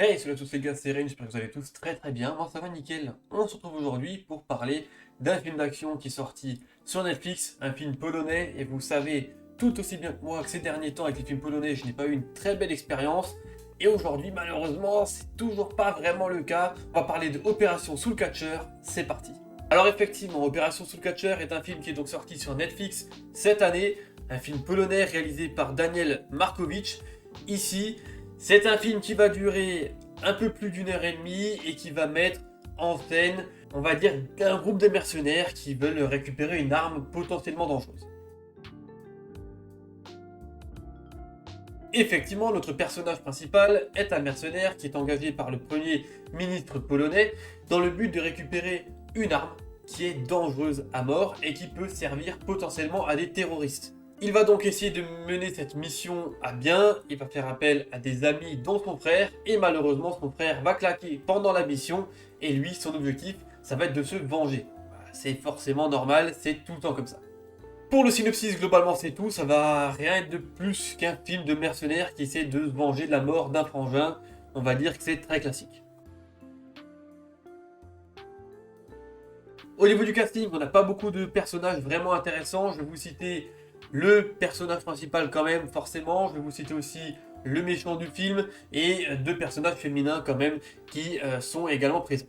Hey, salut à tous les gars, c'est Ren, j'espère que vous allez tous très bien. Moi ça va nickel. On se retrouve aujourd'hui pour parler d'un film d'action qui est sorti sur Netflix, un film polonais. Et vous savez tout aussi bien que moi que ces derniers temps avec les films polonais, je n'ai pas eu une très belle expérience. Et aujourd'hui, malheureusement, c'est toujours pas vraiment le cas. On va parler de Opération Soulcatcher, c'est parti. Alors effectivement, Opération Soulcatcher est un film qui est donc sorti sur Netflix cette année. Un film polonais réalisé par Daniel Markowicz. Ici, c'est un film qui va durer un peu plus d'une heure et demie et qui va mettre en scène, on va dire, un groupe de mercenaires qui veulent récupérer une arme potentiellement dangereuse. Effectivement, notre personnage principal est un mercenaire qui est engagé par le premier ministre polonais dans le but de récupérer une arme qui est dangereuse à mort et qui peut servir potentiellement à des terroristes. Il va donc essayer de mener cette mission à bien, il va faire appel à des amis dont son frère, et malheureusement son frère va claquer pendant la mission, et lui, son objectif, ça va être de se venger. C'est forcément normal, c'est tout le temps comme ça. Pour le synopsis, globalement c'est tout, ça va rien être de plus qu'un film de mercenaires qui essaie de se venger de la mort d'un frangin, on va dire que c'est très classique. Au niveau du casting, on n'a pas beaucoup de personnages vraiment intéressants. Je vais vous citer le personnage principal quand même, forcément. Je vais vous citer aussi le méchant du film et deux personnages féminins quand même qui sont également présents.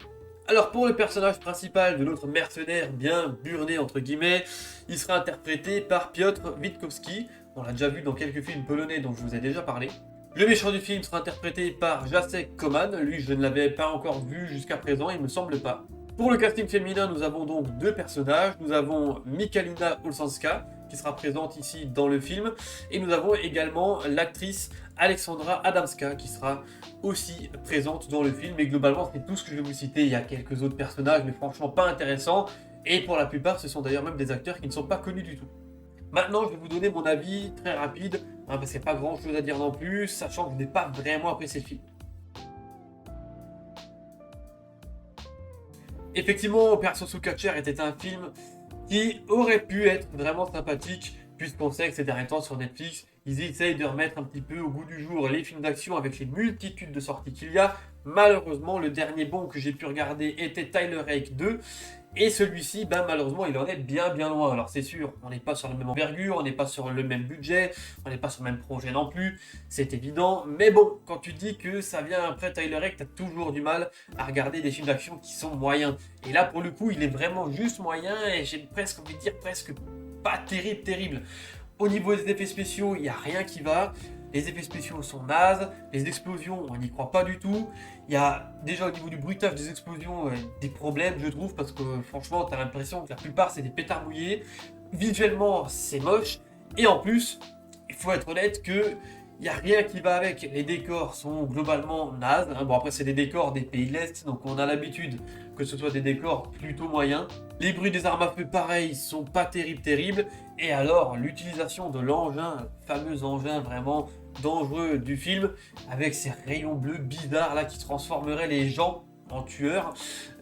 Alors pour le personnage principal de notre mercenaire bien burné entre guillemets, il sera interprété par Piotr Witkowski. On l'a déjà vu dans quelques films polonais dont je vous ai déjà parlé. Le méchant du film sera interprété par Jacek Koman. Lui, je ne l'avais pas encore vu jusqu'à présent, il me semble pas. Pour le casting féminin, nous avons donc deux personnages. Nous avons Mikalina Olszanska, qui sera présente ici dans le film. Et nous avons également l'actrice Alexandra Adamska, qui sera aussi présente dans le film. Et globalement, c'est tout ce que je vais vous citer. Il y a quelques autres personnages, mais franchement pas intéressants. Et pour la plupart, ce sont d'ailleurs même des acteurs qui ne sont pas connus du tout. Maintenant, je vais vous donner mon avis très rapide, parce qu'il n'y a pas grand chose à dire non plus, sachant que je n'ai pas vraiment apprécié le film. Effectivement, Opération Soulcatcher était un film qui aurait pu être vraiment sympathique, puisqu'on sait que ces derniers temps sur Netflix, ils essayent de remettre un petit peu au goût du jour les films d'action avec les multitudes de sorties qu'il y a. Malheureusement, le dernier bon que j'ai pu regarder était Tyler Rake 2, et celui-ci, ben, malheureusement, il en est bien loin. Alors c'est sûr, on n'est pas sur la même envergure, on n'est pas sur le même budget, on n'est pas sur le même projet non plus, c'est évident. Mais bon, quand tu dis que ça vient après Tyler Rake, t'as toujours du mal à regarder des films d'action qui sont moyens. Et là, pour le coup, il est vraiment juste moyen, et j'ai presque envie de dire presque pas terrible. Au niveau des effets spéciaux, il n'y a rien qui va. Les effets spéciaux sont nazes, les explosions, on n'y croit pas du tout. Il y a déjà au niveau du bruitage des explosions des problèmes, je trouve, parce que franchement, tu as l'impression que la plupart c'est des pétards mouillés. Visuellement, c'est moche. Et en plus, il faut être honnête que il n'y a rien qui va avec. Les décors sont globalement nazes. Bon, après, c'est des décors des pays de l'Est, donc on a l'habitude que ce soit des décors plutôt moyens. Les bruits des armes à feu, pareil, sont pas terribles. Et alors, l'utilisation de l'engin, fameux engin vraiment dangereux du film, avec ces rayons bleus bizarres là qui transformeraient les gens en tueurs,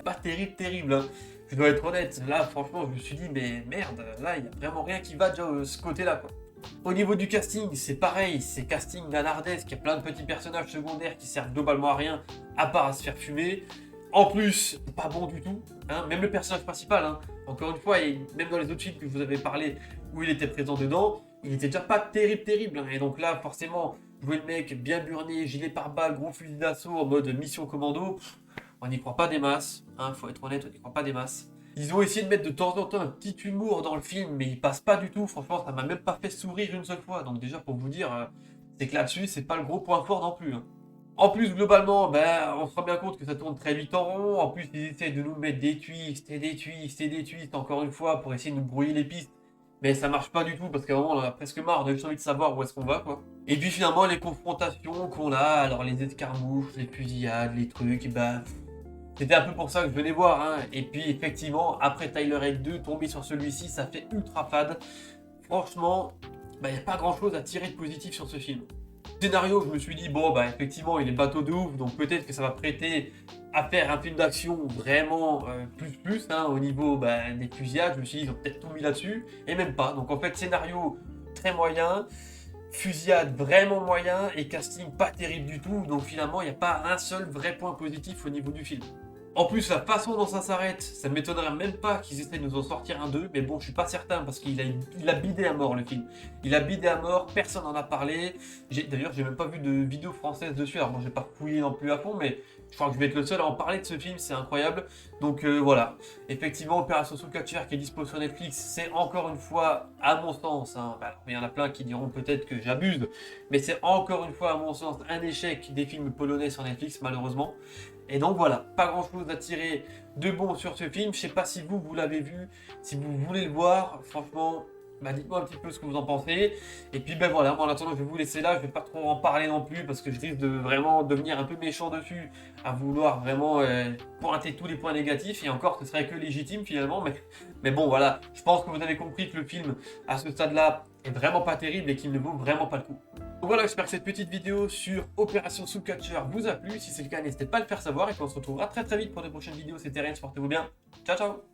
pas terrible. Hein. Je dois être honnête, là franchement je me suis dit mais merde, là il n'y a vraiment rien qui va déjà de ce côté là quoi. Au niveau du casting, c'est pareil, c'est casting nanardesque, il y a plein de petits personnages secondaires qui servent globalement à rien, à part à se faire fumer. En plus, pas bon du tout, hein, même le personnage principal, hein, encore une fois, et même dans les autres films que je vous avais parlé, où il était présent dedans, il était déjà pas terrible, hein, et donc là, forcément, jouer le mec bien burné, gilet pare-balles, gros fusil d'assaut en mode mission commando, on n'y croit pas des masses, hein, faut être honnête, on n'y croit pas des masses. Ils ont essayé de mettre de temps en temps un petit humour dans le film, mais il passe pas du tout. Franchement, ça m'a même pas fait sourire une seule fois. Donc déjà, pour vous dire, c'est que là-dessus, c'est pas le gros point fort non plus. Hein. En plus, globalement, ben, on se rend bien compte que ça tourne très vite en rond. En plus, ils essayent de nous mettre des twists, encore une fois, pour essayer de nous brouiller les pistes. Mais ça marche pas du tout, parce qu'à un moment, on en a presque marre, on a juste envie de savoir où est-ce qu'on va, quoi. Et puis finalement, les confrontations qu'on a, alors les escarmouches, les fusillades, les trucs, ben, c'était un peu pour ça que je venais voir. Hein. Et puis effectivement, après Tyler Rake 2, tomber sur celui-ci, ça fait ultra fade. Franchement, il n'y a pas grand-chose à tirer de positif sur ce film. Scénario, je me suis dit, bon, bah effectivement, il est bateau de ouf, donc peut-être que ça va prêter à faire un film d'action vraiment plus, hein, au niveau des fusillades. Je me suis dit, ils ont peut-être tout mis là-dessus, et même pas. Donc en fait, scénario très moyen, fusillade vraiment moyen et casting pas terrible du tout. Donc finalement, il n'y a pas un seul vrai point positif au niveau du film. En plus, la façon dont ça s'arrête, ça m'étonnerait même pas qu'ils essaient de nous en sortir un 2, mais bon, je suis pas certain parce il a bidé à mort le film. Il a bidé à mort, personne n'en a parlé. D'ailleurs, j'ai même pas vu de vidéo française dessus, alors moi j'ai pas fouillé non plus à fond, mais je crois que je vais être le seul à en parler de ce film, c'est incroyable. Donc voilà, effectivement, Opération Soulcatcher qui est dispo sur Netflix, c'est encore une fois, à mon sens, hein, il y en a plein qui diront peut-être que j'abuse, mais c'est encore une fois, à mon sens, un échec des films polonais sur Netflix, malheureusement. Et donc voilà, pas grand chose à tirer de bon sur ce film. Je sais pas si vous l'avez vu, si vous voulez le voir. Franchement, bah dites-moi un petit peu ce que vous en pensez. Et puis ben voilà, moi en attendant, je vais vous laisser là. Je vais pas trop en parler non plus parce que je risque de vraiment devenir un peu méchant dessus, à vouloir vraiment pointer tous les points négatifs. Et encore, ce serait que légitime finalement. Mais bon, voilà, je pense que vous avez compris que le film, à ce stade-là, est vraiment pas terrible et qu'il ne vaut vraiment pas le coup. Donc voilà, j'espère que cette petite vidéo sur Opération Soulcatcher vous a plu. Si c'est le cas, n'hésitez pas à le faire savoir et puis on se retrouvera très vite pour de prochaines vidéos. C'était Rennes, portez-vous bien. Ciao ciao.